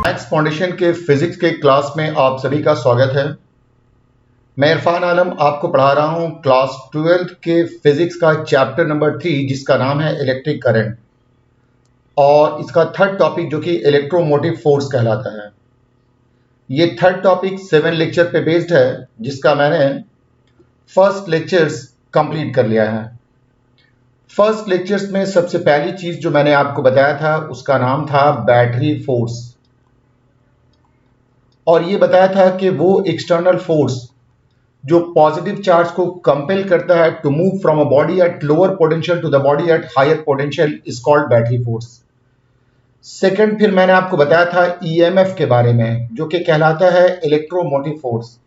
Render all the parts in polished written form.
Maths foundation के physics के class में आप सभी का स्वागत है। मैं इरफान आलम आपको पढ़ा रहा हूं क्लास 12th के फिजिक्स का चैप्टर नंबर 3 जिसका नाम है इलेक्ट्रिक करंट और इसका थर्ड टॉपिक जो कि इलेक्ट्रोमोटिव फोर्स कहलाता है। ये थर्ड टॉपिक 7 लेक्चर पे बेस्ड है जिसका मैंने फर्स्ट लेक्चर्स कंप्लीट कर लिया है। फर्स्ट लेक्चर्स में सबसे पहली चीज जो मैंने आपको बताया था उसका नाम था बैटरी फोर्स और ये बताया था कि वो एक्सटर्नल फोर्स जो पॉजिटिव चार्ज को कंपेल करता है to move from a body at lower potential to the body at higher potential is called battery force. Second, फिर मैंने आपको बताया था ईएमएफ के बारे में जो कि कहलाता है इलेक्ट्रोमोटिव फोर्स।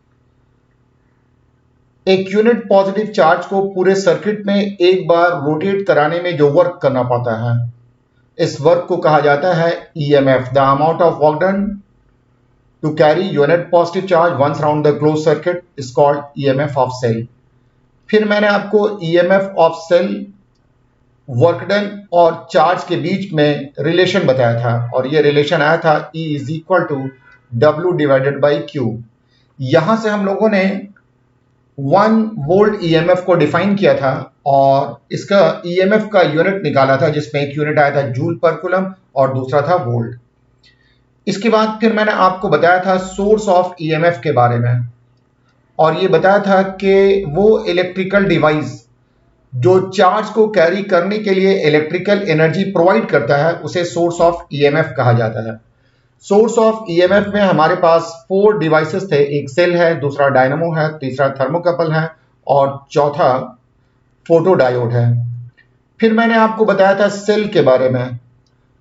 एक यूनिट पॉजिटिव चार्ज को पूरे सर्किट में एक बार रोटेट कराने में जो वर्क करना पड़ता है इस वर्क को कहा जाता है EMF. The amount of work done to carry unit positive charge once around the closed circuit is called EMF of cell। फिर मैंने आपको EMF of cell, work done और चार्ज के बीच में रिलेशन बताया था और ये रिलेशन आया था E is equal to W divided by Q। यहां से हम लोगों ने 1 वोल्ट EMF को डिफाइन किया था और इसका EMF का यूनिट निकाला था जिसमें एक यूनिट आया था जूल पर कूलम और दूसरा था वोल्ट। इसके बाद फिर मैंने आपको बताया था सोर्स ऑफ ईएमएफ के बारे में और ये बताया था कि वो इलेक्ट्रिकल डिवाइस जो चार्ज को कैरी करने के लिए इलेक्ट्रिकल एनर्जी प्रोवाइड करता है उसे सोर्स ऑफ ईएमएफ कहा जाता है। सोर्स ऑफ ईएमएफ में हमारे पास 4 डिवाइसेस थे। एक सेल है, दूसरा डायनामो है, तीसरा थर्मोकपल है और चौथा फोटोडायोड है। फिर मैंने आपको बताया था सेल के बारे में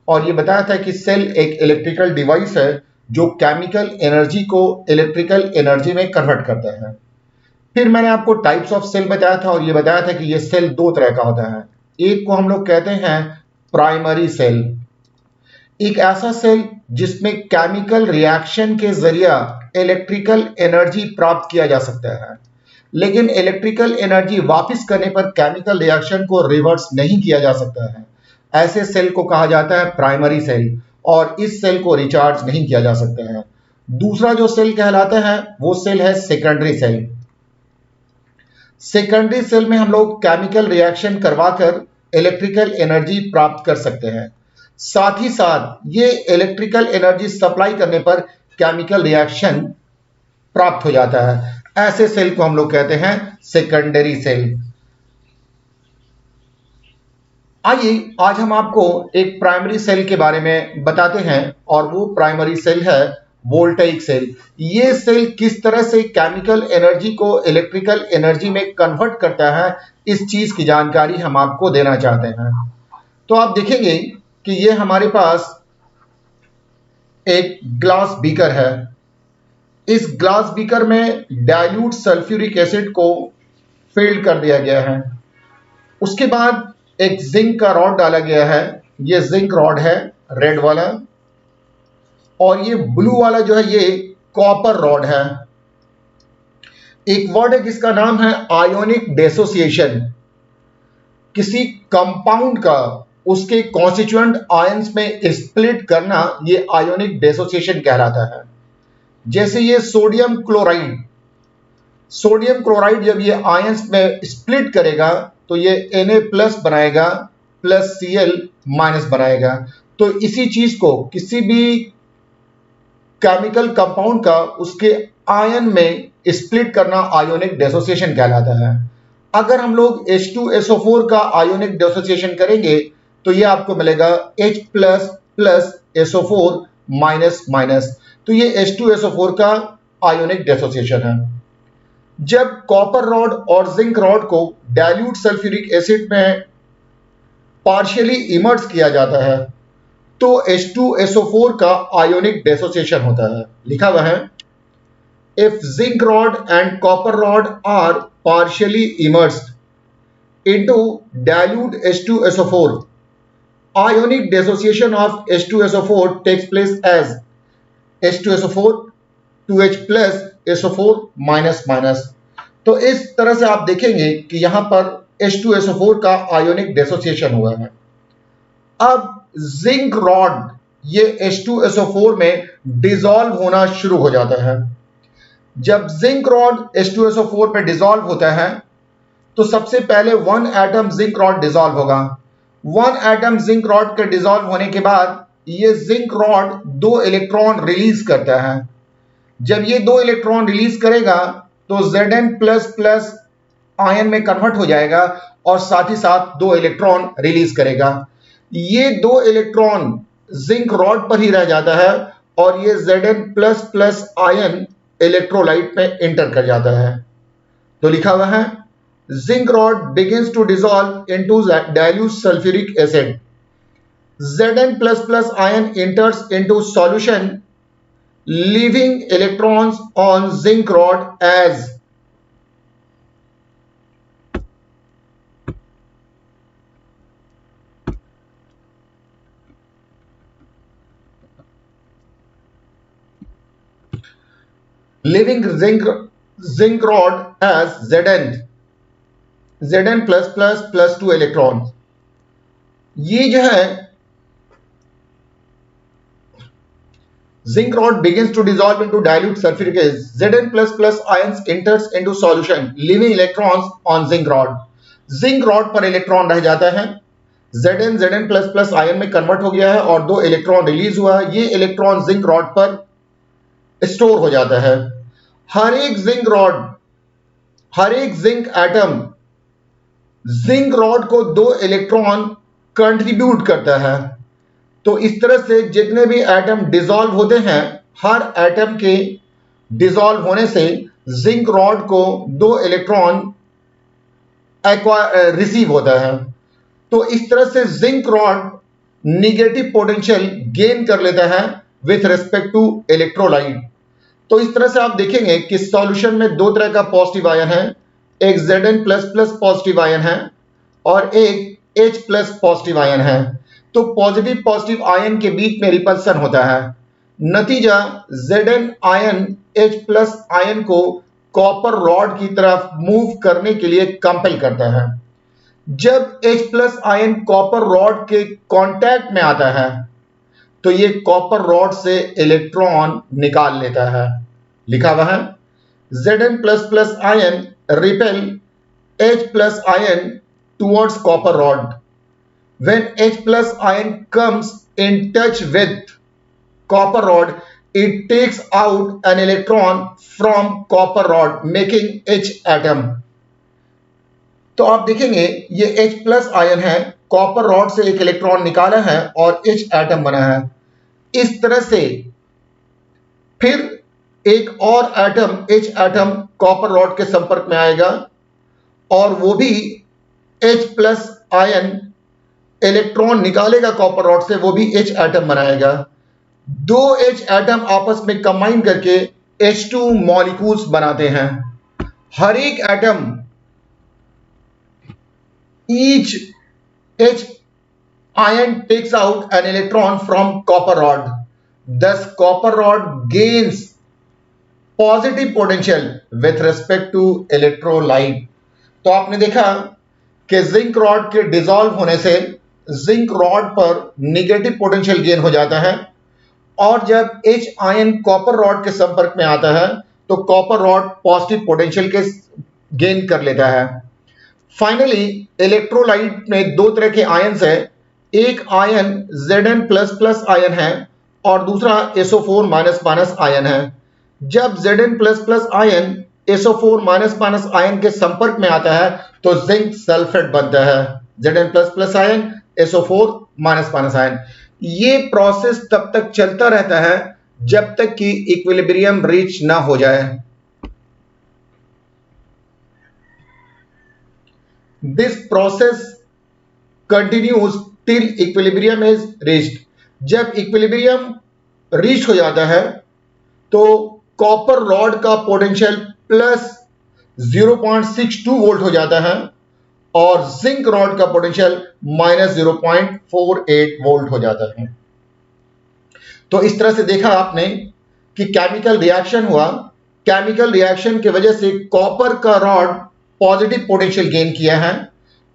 और ये बताया था कि सेल एक इलेक्ट्रिकल डिवाइस है जो केमिकल एनर्जी को इलेक्ट्रिकल एनर्जी में कन्वर्ट करता है। फिर मैंने आपको टाइप्स ऑफ सेल बताया था और ये बताया था कि ये सेल 2 तरह का होता है। एक को हम लोग कहते हैं प्राइमरी सेल, एक ऐसा सेल जिसमें केमिकल रिएक्शन के जरिए इलेक्ट्रिकल एनर्जी प्राप्त किया जा सकता है, लेकिन इलेक्ट्रिकल एनर्जी वापस करने पर केमिकल रिएक्शन को रिवर्स नहीं किया जा सकता है। ऐसे सेल को कहा जाता है प्राइमरी सेल और इस सेल को रिचार्ज नहीं किया जा सकता है। दूसरा जो सेल कहलाता है वो सेल है सेकेंडरी सेल। सेकेंडरी सेल में हम लोग केमिकल रिएक्शन करवाकर इलेक्ट्रिकल एनर्जी प्राप्त कर सकते हैं, साथ ही साथ ये इलेक्ट्रिकल एनर्जी सप्लाई करने पर केमिकल रिएक्शन प्राप्त हो जाता है। ऐसे सेल को हम लोग कहते हैं सेकेंडरी सेल। आइए आज हम आपको एक प्राइमरी सेल के बारे में बताते हैं और वो प्राइमरी सेल है वोल्टेइक सेल। ये सेल किस तरह से केमिकल एनर्जी को इलेक्ट्रिकल एनर्जी में कन्वर्ट करता है इस चीज की जानकारी हम आपको देना चाहते हैं। तो आप देखेंगे कि ये हमारे पास एक ग्लास बीकर है। इस ग्लास बीकर में डाइल्यूट सल्फ्यूरिक एसिड को फिल्ड कर दिया गया है। उसके बाद एक जिंक का रॉड डाला गया है। ये जिंक रॉड है रेड वाला और ये ब्लू वाला जो है ये कॉपर रॉड है। एक वर्ड है जिसका नाम है आयोनिक डिसोसिएशन। किसी कंपाउंड का उसके कॉन्स्टिट्यूएंट आयंस में स्प्लिट करना ये आयोनिक डिसोसिएशन कहलाता है। जैसे ये सोडियम क्लोराइड जब ये आयंस में स्प्लिट करेगा तो ये Na+ बनाएगा प्लस Cl- बनाएगा। तो इसी चीज को किसी भी केमिकल कंपाउंड का उसके आयन में स्प्लिट करना आयोनिक डिसोसिएशन कहलाता है। अगर हम लोग H2SO4 का आयोनिक डिसोसिएशन करेंगे तो ये आपको मिलेगा H+ प्लस SO4-। तो ये H2SO4 का आयोनिक डिसोसिएशन है। जब कॉपर रॉड और जिंक रॉड को डाइल्यूट सल्फ्यूरिक एसिड में पार्शियली इमर्ज किया जाता है तो H2SO4 का आयोनिक डिसोसिएशन होता है। लिखा हुआ है if zinc rod and copper rod are partially emerged into dilute H2SO4 ionic dissociation of H2SO4 takes place as H2SO4 2H+ SO4-। तो इस तरह से आप देखेंगे कि यहां पर H2SO4 का आयोनिक डिसोसिएशन हुआ है। अब जिंक रॉड ये H2SO4 में डिसॉल्व होना शुरू हो जाता है। जब जिंक रॉड H2SO4 पे डिसॉल्व होता है तो सबसे पहले 1 एटम जिंक रॉड डिसॉल्व होगा। 1 एटम जिंक रॉड के डिसॉल्व होने के बाद ये जिंक रॉड 2 इलेक्ट्रॉन रिलीज करता है। जब ये 2 इलेक्ट्रॉन रिलीज करेगा तो Zn++ आयन में कन्वर्ट हो जाएगा और साथ ही साथ 2 इलेक्ट्रॉन रिलीज करेगा। ये 2 इलेक्ट्रॉन जिंक रॉड पर ही रह जाता है और ये Zn++ आयन इलेक्ट्रोलाइट में एंटर कर जाता है। तो लिखा हुआ है zinc rod begins to dissolve into dilute sulfuric acid. Zn++ ion enters into solution, leaving electrons on zinc rod as zinc rod as Zn++ plus 2 electron. ये जो है zinc rod begins to dissolve into dilute sulfuric acid. Zn++ ions enters into solution, leaving electrons on zinc rod. zinc rod पर electron रह जाता है। Zn++ ion में convert हो गया है और 2 इलेक्ट्रॉन रिलीज हुआ है। ये इलेक्ट्रॉन जिंक रॉड पर स्टोर हो जाता है। हर एक जिंक एटम जिंक रॉड को 2 इलेक्ट्रॉन कंट्रीब्यूट करता है। तो इस तरह से जितने भी एटम डिसॉल्व होते हैं, हर एटम के डिसॉल्व होने से जिंक रॉड को 2 इलेक्ट्रॉन रिसीव होता है। तो इस तरह से zinc rod negative potential gain कर लेता है विथ रिस्पेक्ट टू इलेक्ट्रोलाइट। तो इस तरह से आप देखेंगे कि सॉल्यूशन में 2 तरह का पॉजिटिव आयन है, एक Zn++ पॉजिटिव आयन है और एक H+ पॉजिटिव आयन है। तो पॉजिटिव आयन के बीच में रिपल्सन होता है। नतीजा Zn आयन H+ आयन को कॉपर रॉड की तरफ मूव करने के लिए कंपेल करता है। जब H+ आयन कॉपर रॉड के कांटेक्ट में आता है तो ये कॉपर रॉड से इलेक्ट्रॉन निकाल लेता है। लिखा हुआ है Zn++ ion repel H+ ion towards copper rod. When H+ ion comes in touch with copper rod, it takes out an electron from copper rod, making H atom. तो आप देखेंगे ये H+ आयन है, कॉपर रॉड से एक electron निकाला है और H एटम बना है। इस तरह से फिर एक और atom H atom copper rod के संपर्क में आएगा और वो भी H+ आयन इलेक्ट्रॉन निकालेगा कॉपर रॉड से, वो भी H एटम बनाएगा। 2 H एटम आपस में कंबाइन करके H2 मॉलिक्यूल्स बनाते हैं। हर एक atom each H ion takes out an electron from copper rod. Thus copper rod gains positive potential with respect to electrolyte. तो आपने देखा कि जिंक रॉड के डिसॉल्व होने से जिंक रॉड पर निगेटिव पोटेंशियल गेन हो जाता है और जब H आयन कॉपर रॉड के संपर्क में आता है तो कॉपर रॉड पॉजिटिव पोटेंशियल के गेन कर लेता है। फाइनली इलेक्ट्रोलाइट में 2 तरह के आयन्स हैं, एक आयन Zn++ आयन है और दूसरा SO4- आयन है। जब Zn++ आयन SO4- आयन के संपर्क में आता है तो जिंक सल्फेट बनता है। Zn++ ion SO4- ion. ये प्रोसेस तब तक चलता रहता है जब तक कि इक्विलिब्रियम रीच ना हो जाए। This process continues till equilibrium is reached. जब इक्विलिब्रियम रीच हो जाता है तो कॉपर रॉड का पोटेंशियल प्लस 0.62 वोल्ट हो जाता है और जिंक रॉड का पोटेंशियल -0.48 वोल्ट हो जाता है। तो इस तरह से देखा आपने कि केमिकल रिएक्शन हुआ। केमिकल रिएक्शन की वजह से कॉपर का रॉड पॉजिटिव पोटेंशियल गेन किया है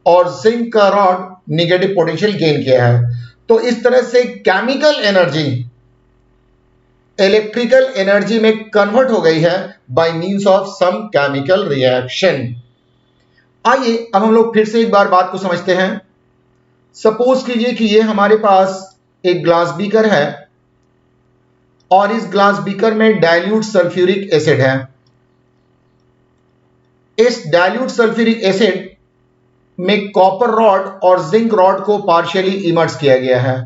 और जिंक का रॉड नेगेटिव पोटेंशियल गेन किया है। तो इस तरह से केमिकल एनर्जी इलेक्ट्रिकल एनर्जी में कन्वर्ट हो गई है by means of some chemical reaction. आइए अब हम लोग फिर से एक बार बात को समझते हैं। सपोज कीजिए कि ये हमारे पास एक ग्लास बीकर है और इस ग्लास बीकर में डाइल्यूट सल्फ्यूरिक एसिड है। इस डाइल्यूट सल्फ्यूरिक एसिड में कॉपर रॉड और जिंक रॉड को पार्शियली इमर्ज किया गया है।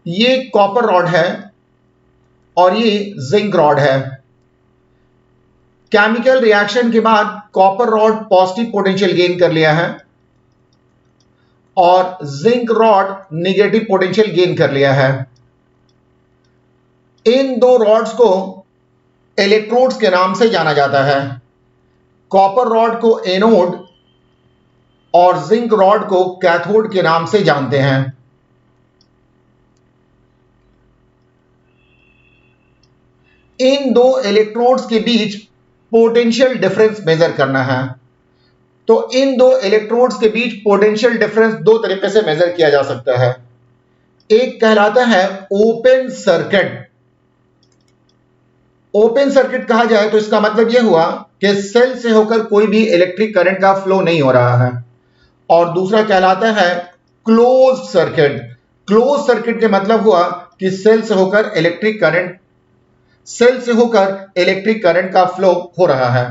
ये कॉपर रॉड है और ये जिंक रॉड है। केमिकल रिएक्शन के बाद copper rod positive potential gain कर लिया है और zinc rod negative potential gain कर लिया है। इन दो रॉड्स को इलेक्ट्रोड्स के नाम से जाना जाता है। कॉपर रॉड को एनोड और जिंक रॉड को कैथोड के नाम से जानते हैं। इन दो इलेक्ट्रोड्स के बीच पोटेंशियल डिफरेंस मेजर करना है। तो इन दो इलेक्ट्रोड्स के बीच पोटेंशियल डिफरेंस दो तरीके से मेजर किया जा सकता है। एक कहलाता है ओपन सर्किट। ओपन सर्किट कहा जाए तो इसका मतलब यह हुआ कि सेल से होकर कोई भी इलेक्ट्रिक करंट का फ्लो नहीं हो रहा है। और दूसरा कहलाता है क्लोज सर्किट। क्लोज सर्किट के मतलब हुआ कि सेल से होकर इलेक्ट्रिक करंट का फ्लो हो रहा है।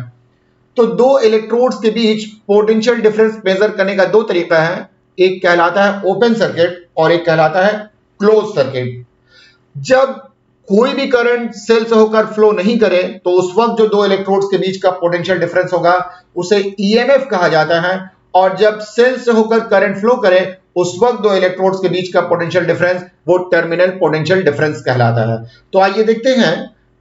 तो दो इलेक्ट्रोड्स के बीच पोटेंशियल डिफरेंस मेजर करने का दो तरीका है। एक कहलाता है ओपन सर्किट और एक कहलाता है क्लोज सर्किट। जब कोई भी करंट सेल से होकर फ्लो नहीं करे तो उस वक्त जो दो इलेक्ट्रोड्स के बीच का पोटेंशियल डिफरेंस होगा उसे ईएमएफ कहा जाता है। और जब सेल से होकर करंट फ्लो करे उस वक्त दो इलेक्ट्रोड्स के बीच का पोटेंशियल डिफरेंस वो टर्मिनल पोटेंशियल डिफरेंस कहलाता है। तो आइए देखते हैं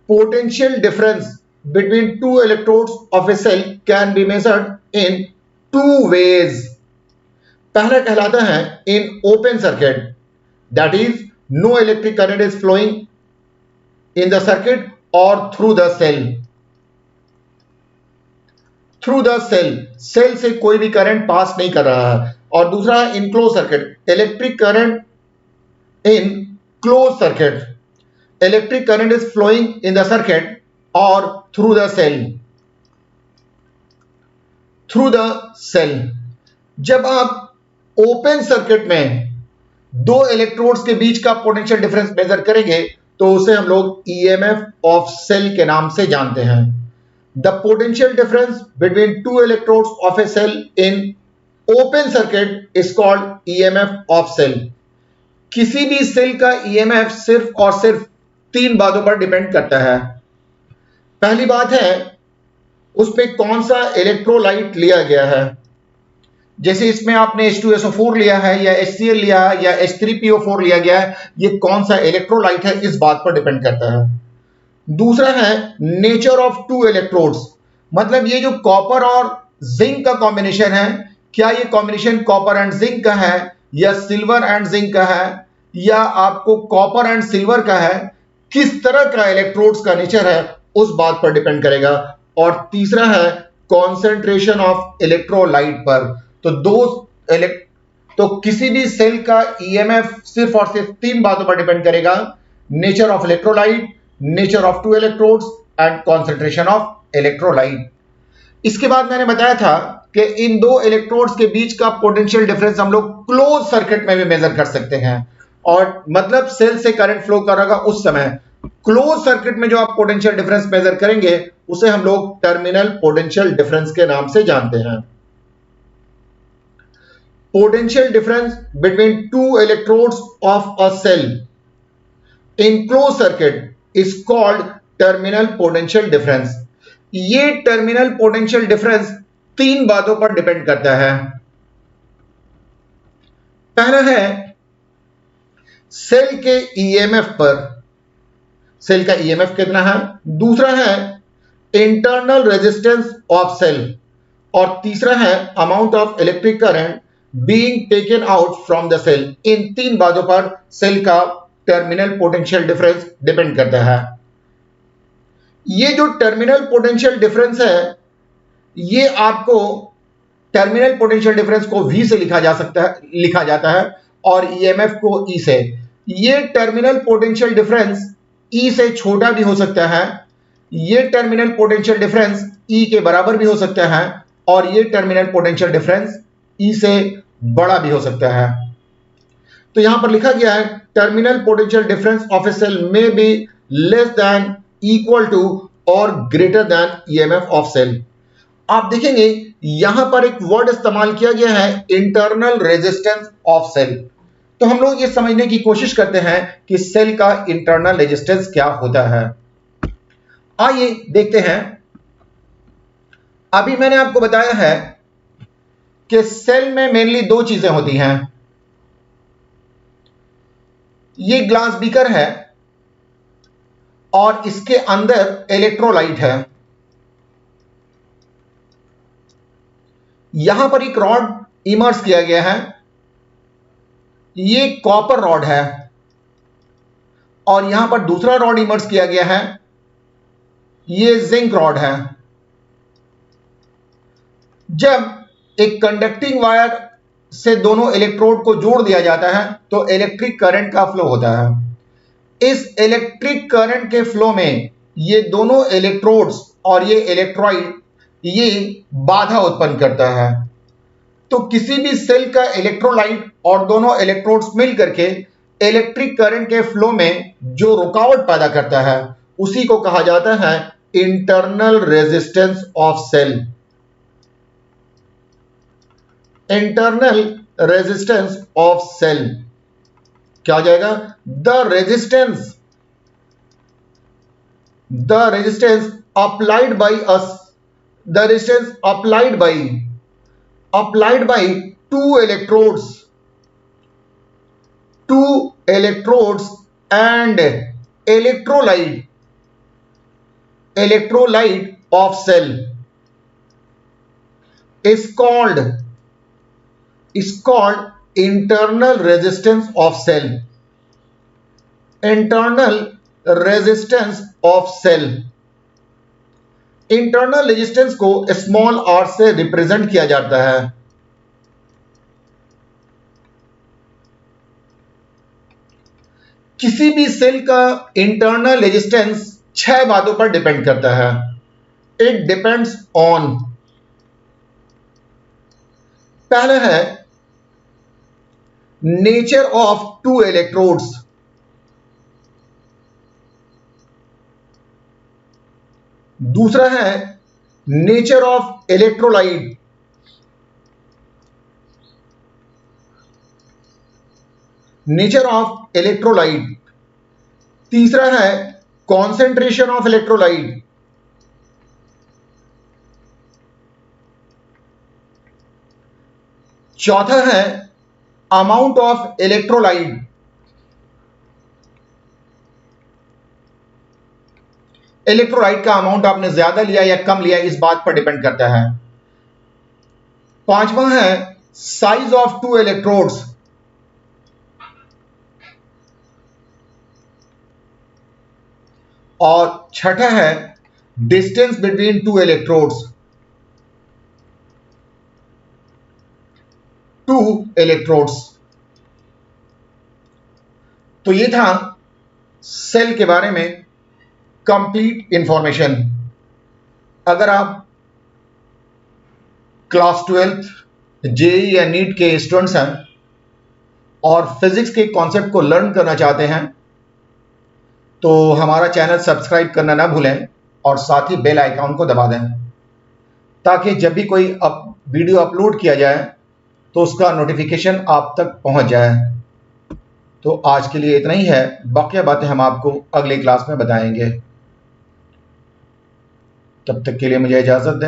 potential difference between two electrodes of a cell can be measured in two ways. पहला कहलाता है in open circuit, that is no electric current is flowing in the circuit और through the cell. Through the cell से कोई भी current pass नहीं कर रहा है। और दूसरा in close circuit, electric current in close circuit, electric current is flowing in the circuit और through the cell. Through the cell जब आप ओपन सर्किट में दो इलेक्ट्रोड्स के बीच का पोटेंशियल डिफरेंस मेजर करेंगे तो उसे हम लोग ईएमएफ ऑफ सेल के नाम से जानते हैं। The potential difference between two electrodes of a cell in open circuit is called EMF of cell. किसी भी सेल का EMF सिर्फ और सिर्फ तीन बातों पर डिपेंड करता है। पहली बात है उस पे कौन सा इलेक्ट्रोलाइट लिया गया है। जैसे इसमें आपने H2SO4 लिया है या HCl लिया है या H3PO4 लिया गया है, ये कौन सा इलेक्ट्रोलाइट है इस बात पर डिपेंड करता है। दूसरा है नेचर ऑफ टू इलेक्ट्रोड्स, मतलब ये जो कॉपर और जिंक का कॉम्बिनेशन है, क्या ये कॉम्बिनेशन कॉपर एंड जिंक का है या सिल्वर एंड जिंक का है या आपको कॉपर एंड सिल्वर का है, किस तरह का इलेक्ट्रोड्स का नेचर है उस बात पर डिपेंड करेगा। और तीसरा है कॉन्सेंट्रेशन ऑफ इलेक्ट्रोलाइट पर। तो किसी भी सेल का ईएमएफ सिर्फ और सिर्फ तीन बातों पर डिपेंड करेगा, nature of electrolyte, nature of two electrodes and concentration of electrolyte. इसके बाद मैंने बताया था कि इन दो इलेक्ट्रोड्स के बीच का पोटेंशियल डिफरेंस हम लोग क्लोज सर्किट में भी मेजर कर सकते हैं। और मतलब सेल से करंट फ्लो करेगा उस समय क्लोज सर्किट में जो आप पोटेंशियल डिफरेंस मेजर करेंगे उसे हम लोग टर्मिनल पोटेंशियल डिफरेंस के नाम से जानते हैं। Potential difference between two electrodes of a cell in close circuit is called terminal potential difference। ये टर्मिनल पोटेंशियल डिफरेंस तीन बातों पर डिपेंड करता है। पहला है सेल के ईएमएफ पर, सेल का ईएमएफ कितना है। दूसरा है इंटरनल रेजिस्टेंस ऑफ सेल और तीसरा है amount of electric current being taken out from the cell. इन तीन बातों पर सेल का टर्मिनल पोटेंशियल डिफरेंस डिपेंड करता है। ये जो टर्मिनल पोटेंशियल डिफरेंस है, ये आपको टर्मिनल पोटेंशियल डिफरेंस को V से लिखा जाता है और ईएमएफ को ई से। ये टर्मिनल पोटेंशियल डिफरेंस ई से छोटा भी हो सकता है, ये टर्मिनल पोटेंशियल डिफरेंस ई के बराबर भी हो सकता है, और ये टर्मिनल पोटेंशियल डिफरेंस ई से बड़ा भी हो सकता है। तो यहां पर लिखा गया है terminal potential difference of a cell में be less than, equal to और greater than EMF of cell. आप देखेंगे यहां पर एक वर्ड इस्तेमाल किया गया है, इंटरनल रेजिस्टेंस ऑफ सेल। तो हम लोग ये समझने की कोशिश करते हैं कि सेल का इंटरनल रेजिस्टेंस क्या होता है। आइए देखते हैं। अभी मैंने आपको बताया है कि सेल में मेनली दो चीजें होती हैं। ये ग्लास बीकर है और इसके अंदर इलेक्ट्रोलाइट है। यहां पर एक रॉड इमर्स किया गया है, ये कॉपर रॉड है, और यहां पर दूसरा रॉड इमर्स किया गया है, ये जिंक रॉड है। जब एक कंडक्टिंग वायर से दोनों इलेक्ट्रोड को जोड़ दिया जाता है तो इलेक्ट्रिक करंट का फ्लो होता है। इस इलेक्ट्रिक करंट के फ्लो में ये दोनों इलेक्ट्रोड्स और ये इलेक्ट्रोलाइट ये बाधा उत्पन्न करता है। तो किसी भी सेल का इलेक्ट्रोलाइट और दोनों इलेक्ट्रोड्स मिल करके इलेक्ट्रिक करंट के फ्लो में जो रुकावट पैदा करता है उसी को कहा जाता है internal resistance of cell. Internal resistance of cell क्या हो जाएगा? The resistance applied by us, the resistance applied by two electrodes and electrolyte of cell is called internal resistance of cell. Internal resistance of cell. Internal resistance को small R से represent किया जाता है। किसी भी सेल का internal resistance 6 बातों पर डिपेंड करता है। इट डिपेंड्स ऑन, पहला है नेचर ऑफ टू इलेक्ट्रोड्स, दूसरा है नेचर ऑफ इलेक्ट्रोलाइट, तीसरा है कॉन्सेंट्रेशन ऑफ इलेक्ट्रोलाइट, चौथा है अमाउंट ऑफ इलेक्ट्रोलाइट, इलेक्ट्रोलाइट का अमाउंट आपने ज्यादा लिया या कम लिया इस बात पर डिपेंड करता है। पांचवा है साइज ऑफ टू इलेक्ट्रोड्स, और छठा है डिस्टेंस बिटवीन टू इलेक्ट्रोड्स, तो ये था सेल के बारे में कंप्लीट इंफॉर्मेशन। अगर आप क्लास 12th जेईई या नीट के स्टूडेंट्स हैं और फिजिक्स के कॉन्सेप्ट को लर्न करना चाहते हैं तो हमारा चैनल सब्सक्राइब करना ना भूलें और साथ ही बेल आइकॉन को दबा दें ताकि जब भी कोई वीडियो अपलोड किया जाए तो उसका नोटिफिकेशन आप तक पहुंच जाए। तो आज के लिए इतना ही है, बाकी बातें हम आपको अगले क्लास में बताएंगे। तब तक के लिए मुझे इजाज़त दें।